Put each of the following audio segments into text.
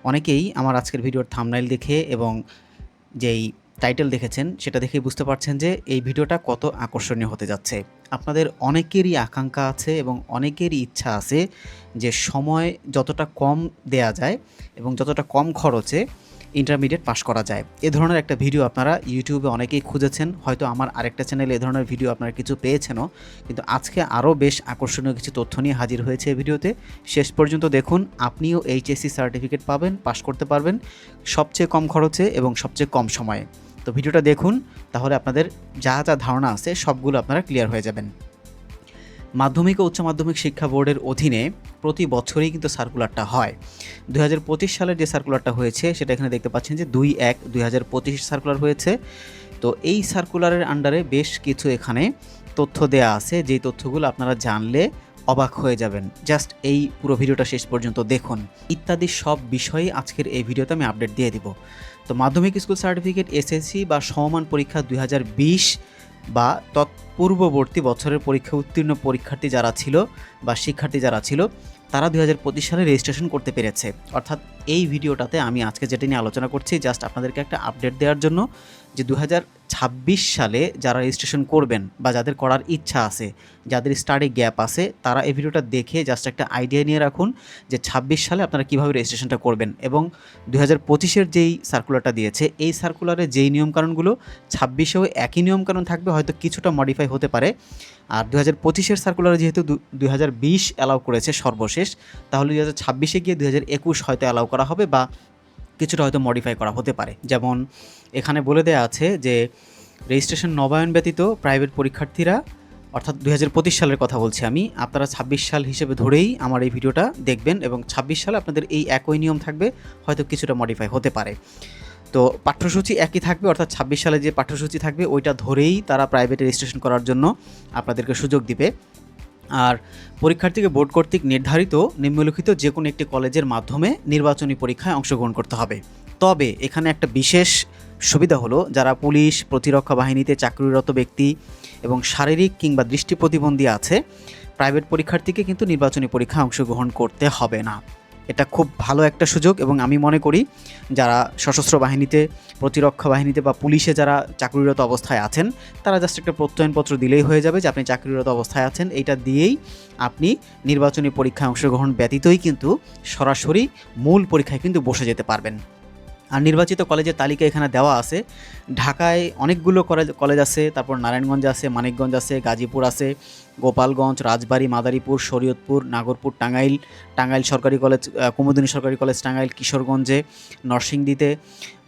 অনেকেই আমার আজকের ভিডিওর থাম্বনেইল দেখে এবং যেই টাইটেল দেখেছেন সেটা দেখেই বুঝতে পারছেন যে এই ভিডিওটা কত আকর্ষণীয় হতে যাচ্ছে। আপনাদের অনেকেরই আকাঙ্ক্ষা আছে এবং অনেকেরই ইচ্ছা আছে যে সময় যতটা কম দেয়া যায় এবং যতটা কম খরচে ইন্টারমিডিয়েট পাস করা যায়। এ ধরনের একটা ভিডিও আপনারা ইউটিউবে অনেকেই খুঁজেছেন। হয়তো আমার আরেকটা চ্যানেলে এ ধরনের ভিডিও আপনারা কিছু পেয়েছেনও। কিন্তু আজকে আরও বেশ আকর্ষণীয় কিছু তথ্য নিয়ে হাজির হয়েছে এই ভিডিওতে। শেষ পর্যন্ত দেখুন, আপনিও এইচএসসি সার্টিফিকেট পাবেন, পাস করতে পারবেন সবচেয়ে কম খরচে এবং সবচেয়ে কম সময়ে। তো ভিডিওটা দেখুন, তাহলে আপনাদের যা যা ধারণা আছে সবগুলো আপনারা ক্লিয়ার হয়ে যাবেন। মাধ্যমিক ও উচ্চ মাধ্যমিক শিক্ষা বোর্ডের অধীনে প্রতি বছরই কিন্তু সার্কুলারটা হয়। 2025 সালের যে সার্কুলারটা হয়েছে সেটা এখানে দেখতে পাচ্ছেন যে 2/1/2025 সার্কুলার হয়েছে। তো এই সার্কুলারের আন্ডারে বেশ কিছু এখানে তথ্য দেয়া আছে, যেই তথ্যগুলো আপনারা জানলে অবাক হয়ে যাবেন। জাস্ট এই পুরো ভিডিওটা শেষ পর্যন্ত দেখুন। ইত্যাদি সব বিষয়ে আজকের এই ভিডিওতে আমি আপডেট দিয়ে দিব। তো মাধ্যমিক স্কুল সার্টিফিকেট, এসএসসি বা সমমান পরীক্ষা 2020 বা তৎপূর্ববর্তী বছরের পরীক্ষা উত্তীর্ণ পরীক্ষার্থী যারা ছিল বা শিক্ষার্থী যারা ছিল, তারা 2025 সালে রেজিস্ট্রেশন করতে পেরেছে। অর্থাৎ এই ভিডিওটাতে আমি আজকে যেটা নিয়ে আলোচনা করছি, জাস্ট আপনাদেরকে একটা আপডেট দেওয়ার জন্য যে 2026 সালে যারা রেজিস্ট্রেশন করবেন বা যাদের করার ইচ্ছা আছে, যাদের স্টাডি গ্যাপ আছে, তারা এই ভিডিওটা দেখে জাস্ট একটা আইডিয়া নিয়ে রাখুন যে 26 সালে আপনারা কীভাবে রেজিস্ট্রেশনটা করবেন। এবং 2025-এর যেই সার্কুলারটা দিয়েছে, এই সার্কুলারে যেই নিয়মকানুনগুলো 26-এও একই নিয়মকানুন থাকবে, হয়তো কিছুটা মডিফাই হতে পারে। আর 2025-এর সার্কুলারে যেহেতু 2020 অ্যালাউ করেছে সর্বশেষ, তাহলে 2026-এ গিয়ে 2021 হয়তো অ্যালাউ করা হবে বা কিছুটা হয়তো মডিফাই করা হতে পারে। যেমন এখানে বলে দেওয়া আছে যে রেজিস্ট্রেশন নবায়ন ব্যতীত প্রাইভেট পরীক্ষার্থীরা, অর্থাৎ 2025 সালের কথা বলছি আমি, আপনারা 26 সাল হিসেবে ধরেই আমার এই ভিডিওটা দেখবেন এবং 26 সালে আপনাদের এই একই নিয়ম থাকবে, হয়তো কিছুটা মডিফাই হতে পারে। তো পাঠ্যসূচি একই থাকবে, অর্থাৎ 26 সালে যে পাঠ্যসূচি থাকবে ওইটা ধরেই তারা প্রাইভেটে রেজিস্ট্রেশন করার জন্য আপনাদেরকে সুযোগ দিবে। আর পরীক্ষার্থীকে বোর্ড কর্তৃক নির্ধারিত নিম্নলিখিত যে কোনো একটি কলেজের মাধ্যমে নির্বাচনী পরীক্ষায় অংশগ্রহণ করতে হবে। তবে এখানে একটা বিশেষ সুবিধা হলো, যারা পুলিশ, প্রতিরক্ষা বাহিনীতে চাকরিরত ব্যক্তি এবং শারীরিক কিংবা দৃষ্টি প্রতিবন্ধী আছে, প্রাইভেট পরীক্ষার্থীকে কিন্তু নির্বাচনী পরীক্ষায় অংশগ্রহণ করতে হবে না। এটা খুব ভালো একটা সুযোগ এবং আমি মনে করি যারা সশস্ত্র বাহিনীতে, প্রতিরক্ষা বাহিনীতে বা পুলিশে যারা চাকরিরত অবস্থায় আছেন, তারা জাস্ট একটা প্রত্যয়নপত্র দিলেই হয়ে যাবে যে আপনি চাকরিরত অবস্থায় আছেন। এইটা দিয়েই আপনি নির্বাচনী পরীক্ষায় অংশগ্রহণ ব্যতীতই কিন্তু সরাসরি মূল পরীক্ষায় কিন্তু বসে যেতে পারবেন। আর নির্বাচিত কলেজের তালিকা এখানে দেওয়া আছে। ঢাকায় অনেকগুলো কলেজ আছে, তারপর নারায়ণগঞ্জ আছে, মানিকগঞ্জ আছে, গাজীপুর আছে, গোপালগঞ্জ, রাজবাড়ী, মাদারীপুর, শরীয়তপুর, নাগরপুর, টাঙ্গাইল সরকারি কলেজ, কুমুদিনী সরকারি কলেজ টাঙ্গাইল, কিশোরগঞ্জে, নরসিংদীতে।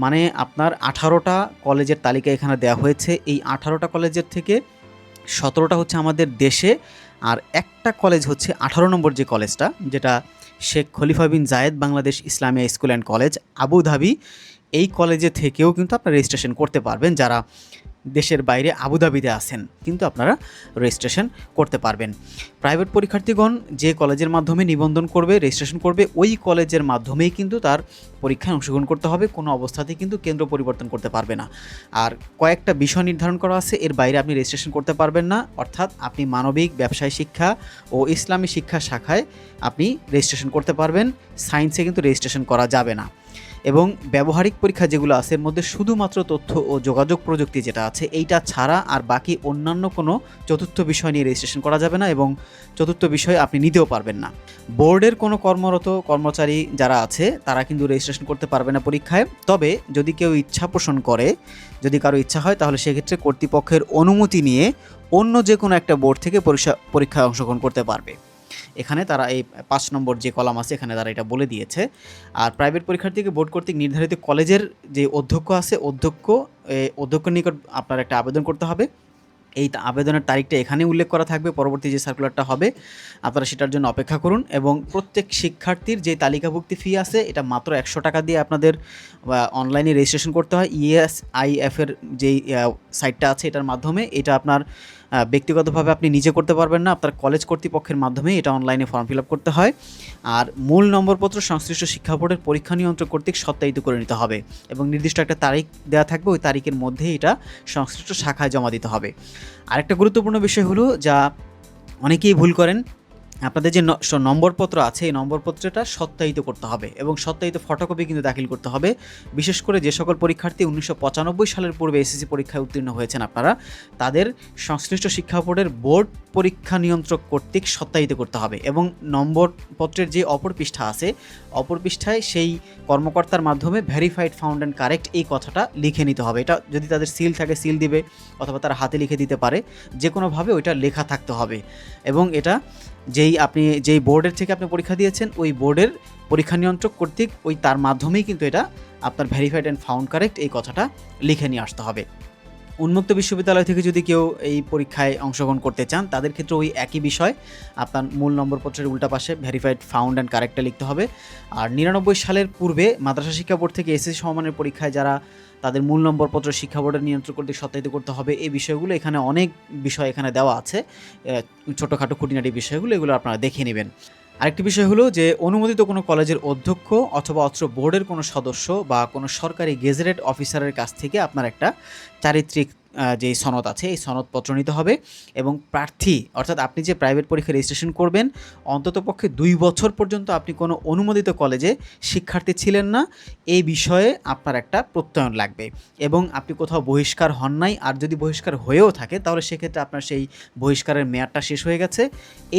মানে আপনার 18টা কলেজের তালিকা এখানে দেওয়া হয়েছে। এই 18টা কলেজের থেকে 17টা হচ্ছে আমাদের দেশে, আর একটা কলেজ হচ্ছে 18 নম্বর যে কলেজটা, যেটা Sheikh Khalifa bin Zayed Bangladesh Islamia school and college, Abu Dhabi. এই কলেজে থেকেও কিন্তু আপনারা রেজিস্ট্রেশন করতে পারবেন। যারা দেশের বাইরে আবুধাবিতে আছেন, কিন্তু আপনারা রেজিস্ট্রেশন করতে পারবেন। প্রাইভেট পরীক্ষার্থীগণ যে কলেজের মাধ্যমে নিবন্ধন করবে, রেজিস্ট্রেশন করবে, ওই কলেজের মাধ্যমেই কিন্তু তার পরীক্ষায় অংশগ্রহণ করতে হবে। কোনো অবস্থাতেই কিন্তু কেন্দ্র পরিবর্তন করতে পারবে না। আর কয়েকটা বিষয় নির্ধারণ করা আছে, এর বাইরে আপনি রেজিস্ট্রেশন করতে পারবেন না। অর্থাৎ আপনি মানবিক, ব্যবসায় শিক্ষা ও ইসলামী শিক্ষা শাখায় আপনি রেজিস্ট্রেশন করতে পারবেন, সায়েন্সে কিন্তু রেজিস্ট্রেশন করা যাবে না। এবং ব্যবহারিক পরীক্ষা যেগুলো আছে, এর মধ্যে শুধুমাত্র তথ্য ও যোগাযোগ প্রযুক্তি যেটা আছে, এইটা ছাড়া আর বাকি অন্যান্য কোনো চতুর্থ বিষয় নিয়ে রেজিস্ট্রেশন করা যাবে না এবং চতুর্থ বিষয় আপনি নিতেও পারবেন না। বোর্ডের কোনো কর্মরত কর্মচারী যারা আছে, তারা কিন্তু রেজিস্ট্রেশন করতে পারবে না পরীক্ষায়। তবে যদি কেউ ইচ্ছা পোষণ করে, যদি কারো ইচ্ছা হয়, তাহলে সেক্ষেত্রে কর্তৃপক্ষের অনুমতি নিয়ে অন্য যে কোনো একটা বোর্ড থেকে পরীক্ষায় অংশগ্রহণ করতে পারবে। এখানে তারা এই 5 নম্বর যে কলাম আছে, এখানে তারা এটা বলে দিয়েছে। আর প্রাইভেট পরীক্ষার্থীকে বোর্ড কর্তৃক নির্ধারিত কলেজের যে অধ্যক্ষ আছে, অধ্যক্ষের নিকট আপনার একটা আবেদন করতে হবে। এই আবেদনের তারিখটা এখানে উল্লেখ করা থাকবে। পরবর্তী যে সার্কুলারটা হবে, আপনারা সেটার জন্য অপেক্ষা করুন। এবং প্রত্যেক শিক্ষার্থীর যে তালিকাভুক্তি ফি আছে, এটা মাত্র 100 টাকা দিয়ে আপনাদের অনলাইনে রেজিস্ট্রেশন করতে হয়। ESIF-এর যেই সাইটটা আছে, এটার মাধ্যমে। এটা আপনার ব্যক্তিগতভাবে আপনি নিজে করতে পারবেন না, আপনার কলেজ কর্তৃপক্ষের মাধ্যমে এটা অনলাইনে ফর্ম ফিল আপ করতে হয়। আর মূল নম্বরপত্র সংশ্লিষ্ট শিক্ষা বোর্ডের পরীক্ষা নিয়ন্ত্রক কর্তৃক সত্যায়িত করে নিতে হবে এবং নির্দিষ্ট একটা তারিখ দেওয়া থাকবে, ওই তারিখের মধ্যে এটা সংশ্লিষ্ট শাখায় জমা দিতে হবে। আরেকটা গুরুত্বপূর্ণ বিষয় হলো, যা অনেকেই ভুল করেন, আপনাদের যে নম্বরপত্র আছে এই নম্বরপত্রটা সত্যায়িত করতে হবে এবং সত্যায়িত ফটোকপি কিন্তু দাখিল করতে হবে। বিশেষ করে যে সকল পরীক্ষার্থী 1995 সালের পূর্বে এসএসসি পরীক্ষায় উত্তীর্ণ হয়েছেন আপনারা, তাদের সংশ্লিষ্ট শিক্ষা বোর্ডের বোর্ড পরীক্ষা নিয়ন্ত্রক কর্তৃক সত্যায়িত করতে হবে এবং নম্বরপত্রের যে অপর পৃষ্ঠা আছে, অপর পৃষ্ঠায় সেই কর্মকর্তার মাধ্যমে ভেরিফাইড ফাউন্ড অ্যান্ড কারেক্ট এই কথাটা লিখে নিতে হবে। এটা যদি তাদের সিল থাকে সিল দিবে, অথবা তারা হাতে লিখে দিতে পারে, যে কোনোভাবে ওইটা লেখা থাকতে হবে। এবং এটা যেই বোর্ডের থেকে আপনি পরীক্ষা দিয়েছেন ওই বোর্ডের পরীক্ষা নিয়ন্ত্রক কর্তৃক তার মাধ্যমেই কিন্তু এটা আপনার ভেরিফাইড অ্যান্ড ফাউন্ড কারেক্ট এই কথাটা লিখে নিয়ে আসতে হবে। উন্মুক্ত বিশ্ববিদ্যালয় থেকে যদি কেউ এই পরীক্ষায় অংশগ্রহণ করতে চান, তাদের ক্ষেত্রে ওই একই বিষয়, আপনার মূল নম্বরপত্রের উল্টা পাশে ভেরিফাইড ফাউন্ড অ্যান্ড কারেক্টটা লিখতে হবে। আর 99 সালের পূর্বে মাদ্রাসা শিক্ষা বোর্ড থেকে এসএসসি সমমানের পরীক্ষায় যারা তাদের মূল নম্বরপত্র শিক্ষা বোর্ডের নিয়ন্ত্রক কর্তৃক সত্যায়িত করতে হবে, এই বিষয়গুলো এখানে অনেক বিষয় এখানে দেওয়া আছে, ছোটোখাটো খুঁটিনাটি বিষয়গুলো, এগুলো আপনারা দেখে নেবেন। আরেকটি বিষয় হলো যে অনুমোদিত কোনো কলেজের অধ্যক্ষ অথবা অত্র বোর্ডের কোনো সদস্য বা কোনো সরকারি গেজেটেড অফিসারের কাছ থেকে আপনার একটা চারিত্রিক যেই সনদ আছে এই সনদপত্র নিতে হবে। এবং প্রার্থী অর্থাৎ আপনি যে প্রাইভেট পরীক্ষা রেজিস্ট্রেশন করবেন, অন্ততপক্ষে 2 বছর পর্যন্ত আপনি কোনো অনুমোদিত কলেজে শিক্ষার্থী ছিলেন না, এই বিষয়ে আপনার একটা প্রত্যয়ন লাগবে। এবং আপনি কোথাও বহিষ্কার হন নাই, আর যদি বহিষ্কার হয়েও থাকে তাহলে সেক্ষেত্রে আপনার সেই বহিষ্কারের মেয়াদটা শেষ হয়ে গেছে।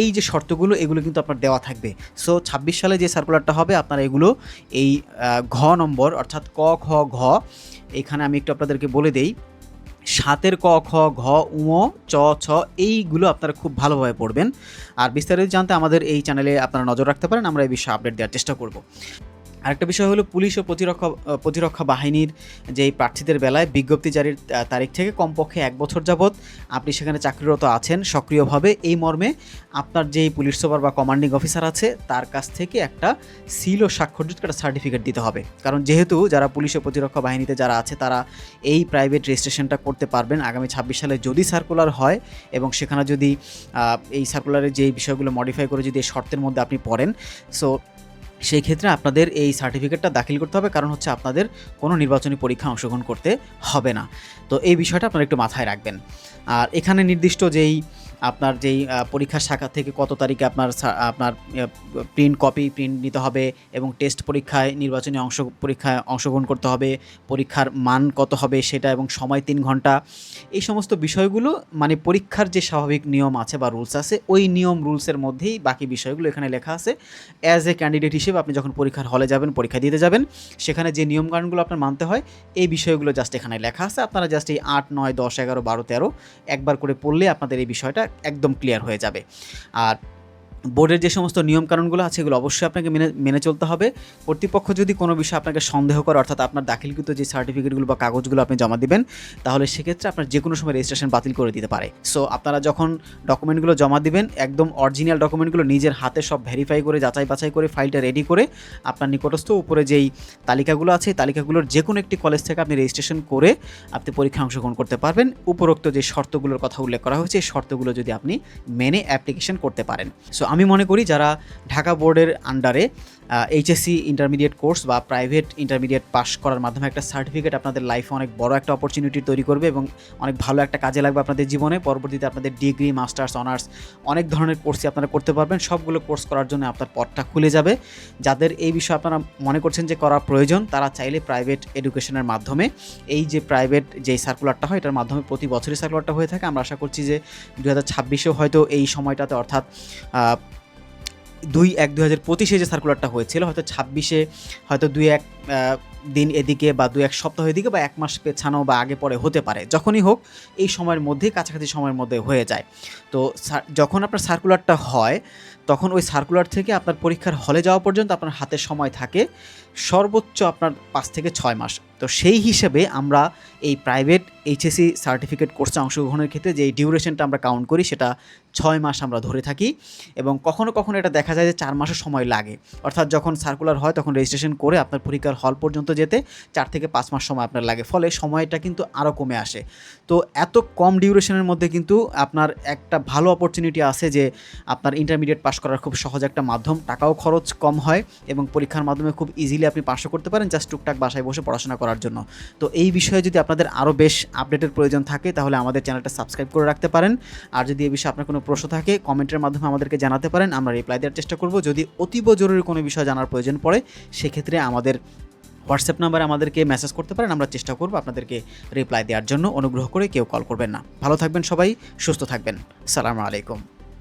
এই যে শর্তগুলো এগুলো কিন্তু আপনার দেওয়া থাকবে। সো 26 সালে যে সার্কুলারটা হবে আপনারা এগুলো এই ঘ নম্বর অর্থাৎ ক খ ঘ, এখানে আমি একটু আপনাদেরকে বলে দেই, 7 ক খ ঘ ঙ চ ছ এইগুলো আপনারা খুব ভালোভাবে পড়বেন। আর বিস্তারিত জানতে আমাদের এই চ্যানেলে আপনারা নজর রাখতে পারেন, আমরা এই বিষয়ে আপডেট দেওয়ার চেষ্টা করব। আরেকটা বিষয় হলো পুলিশ ও প্রতিরক্ষা বাহিনীর যেই প্রার্থীদের বেলায় বিজ্ঞপ্তি জারির তারিখ থেকে কমপক্ষে 1 বছর যাবৎ আপনি সেখানে চাকরিরত আছেন সক্রিয়ভাবে, এই মর্মে আপনার যেই পুলিশ সুপার বা কমান্ডিং অফিসার আছে তার কাছ থেকে একটা সিল ও স্বাক্ষরিত একটা সার্টিফিকেট দিতে হবে। কারণ যেহেতু যারা পুলিশ ও প্রতিরক্ষা বাহিনীতে যারা আছে তারা এই প্রাইভেট রেজিস্ট্রেশনটা করতে পারবেন আগামী 26 সালে যদি সার্কুলার হয়, এবং সেখানে যদি এই সার্কুলারের যেই বিষয়গুলো মডিফাই করে যদি এই শর্তের মধ্যে আপনি পড়েন, সো সেই ক্ষেত্রে আপনাদের এই সার্টিফিকেটটা দাখিল করতে হবে, কারণ হচ্ছে আপনাদের কোনো নির্বাচনী পরীক্ষা অংশগ্রহণ করতে হবে না। তো এই বিষয়টা আপনারা একটু মাথায় রাখবেন। আর এখানে নির্দিষ্ট যেই আপনার যেই পরীক্ষার শাখা থেকে কত তারিখে আপনার প্রিন্ট নিতে হবে, এবং টেস্ট পরীক্ষায় নির্বাচনী পরীক্ষায় অংশগ্রহণ করতে হবে, পরীক্ষার মান কত হবে সেটা, এবং সময় 3 ঘন্টা, এই সমস্ত বিষয়গুলো মানে পরীক্ষার যে স্বাভাবিক নিয়ম আছে বা রুলস আছে ওই নিয়ম রুলসের মধ্যেই বাকি বিষয়গুলো এখানে লেখা আছে। অ্যাজ এ ক্যান্ডিডেট হিসেবে আপনি যখন পরীক্ষার হলে যাবেন, পরীক্ষা দিতে যাবেন, সেখানে যে নিয়মকানুনগুলো আপনার মানতে হয় এই বিষয়গুলো জাস্ট এখানে লেখা আছে। আপনারা জাস্ট এই 8, 9, 10, 11, 12, 13 একবার করে পড়লে আপনাদের এই বিষয়টা একদম ক্লিয়ার হয়ে যাবে। আর বোর্ডের যে সমস্ত নিয়মকানুনগুলো আছে এগুলো অবশ্যই আপনাকে মেনে চলতে হবে। কর্তৃপক্ষ যদি কোনো বিষয়ে আপনাকে সন্দেহ করে, অর্থাৎ আপনার দাখিলকৃত যে সার্টিফিকেটগুলো বা কাগজগুলো আপনি জমা দিবেন, তাহলে সেক্ষেত্রে আপনার যে কোনো সময় রেজিস্ট্রেশন বাতিল করে দিতে পারে। সো আপনারা যখন ডকুমেন্টগুলো জমা দিবেন, একদম অরিজিনাল ডকুমেন্টগুলো নিজের হাতে সব ভেরিফাই করে যাচাই বাছাই করে ফাইলটা রেডি করে আপনার নিকটস্থ উপরে যেই তালিকাগুলো আছে তালিকাগুলোর যে কোনো একটি কলেজ থেকে আপনি রেজিস্ট্রেশন করে আপনি পরীক্ষায় অংশগ্রহণ করতে পারবেন। উপরোক্ত যে শর্তগুলোর কথা উল্লেখ করা হয়েছে এই শর্তগুলো যদি আপনি মেনে অ্যাপ্লিকেশন করতে পারেন। সো আমি মনে করি যারা ঢাকা বোর্ডের আন্ডারে এইচএসসি ইন্টারমিডিয়েট কোর্স বা প্রাইভেট ইন্টারমিডিয়েট পাস করার মাধ্যমে একটা সার্টিফিকেট আপনাদের লাইফে অনেক বড় একটা অপরচুনিটি তৈরি করবে এবং অনেক ভালো একটা কাজে লাগবে আপনাদের জীবনে। পরবর্তীতে আপনাদের ডিগ্রি, মাস্টার্স, অনার্স অনেক ধরনের কোর্সই আপনারা করতে পারবেন। সবগুলো কোর্স করার জন্য আপনার পথটা খুলে যাবে। যাদের এই বিষয়ে আপনারা মনে করছেন যে করা প্রয়োজন, তারা চাইলে প্রাইভেট এডুকেশনের মাধ্যমে এই যে প্রাইভেট যেই সার্কুলারটা হয় এটার মাধ্যমে প্রতি বছরই সার্কুলারটা হয়ে থাকে। আমরা আশা করছি যে 2026-এও হয়তো এই সময়টাতে, অর্থাৎ 2/1/2025 যে সার্কুলারটা হয়েছিল, হয়তো 26-এ হয়তো 2-1 দিন এদিকে বা 2-1 সপ্তাহ এদিকে বা 1 মাস পেছানো বা আগে পরে হতে পারে। যখনই হোক এই সময়ের মধ্যে, কাছাকাছি সময়ের মধ্যে হয়ে যায়। তো যখন আপনার সার্কুলারটা হয় তখন ওই সার্কুলার থেকে আপনার পরীক্ষার হলে যাওয়া পর্যন্ত আপনার হাতে সময় থাকে সর্বোচ্চ আপনার 5 থেকে 6 মাস। তো সেই হিসেবে আমরা এই প্রাইভেট এইচএসসি সার্টিফিকেট কোর্সে অংশগ্রহণের ক্ষেত্রে যে ডিউরেশনটা আমরা কাউন্ট করি সেটা 6 মাস আমরা ধরে থাকি, এবং কখনো কখনো এটা দেখা যায় যে 4 মাসের সময় লাগে। অর্থাৎ যখন সার্কুলার হয় তখন রেজিস্ট্রেশন করে আপনার পরীক্ষার হল পর্যন্ত যেতে 4 থেকে 5 মাস সময় আপনার লাগে, ফলে সময়টা কিন্তু আরও কমে আসে। তো এত কম ডিউরেশনের মধ্যে কিন্তু আপনার একটা ভালো অপরচুনিটি আছে যে আপনার ইন্টারমিডিয়েট পাস করার খুব সহজ একটা মাধ্যম, টাকাও খরচ কম হয় এবং পরীক্ষার মাধ্যমে খুব ইজিলি আপনি পাসও করতে পারেন জাস্ট টুকটাক বাসায় বসে পড়াশোনা করার জন্য। তো এই বিষয়ে যদি আপনাদের আরও বেশ আপডেটের প্রয়োজন থাকে তাহলে আমাদের চ্যানেলটা সাবস্ক্রাইব করে রাখতে পারেন। আর যদি এই বিষয়ে আপনার কোনো প্রশ্ন থাকে কমেন্টের মাধ্যমে আমাদেরকে জানাতে পারেন, আমরা রিপ্লাই দেওয়ার চেষ্টা করব। যদি অতীব জরুরি কোনো বিষয় জানার প্রয়োজন পড়ে সেক্ষেত্রে আমাদের হোয়াটসঅ্যাপ নাম্বারে আমাদেরকে মেসেজ করতে পারেন, আমরা চেষ্টা করব আপনাদেরকে রিপ্লাই দেওয়ার জন্য। অনুগ্রহ করে কেউ কল করবেন না। ভালো থাকবেন সবাই, সুস্থ থাকবেন। আসসালামু আলাইকুম।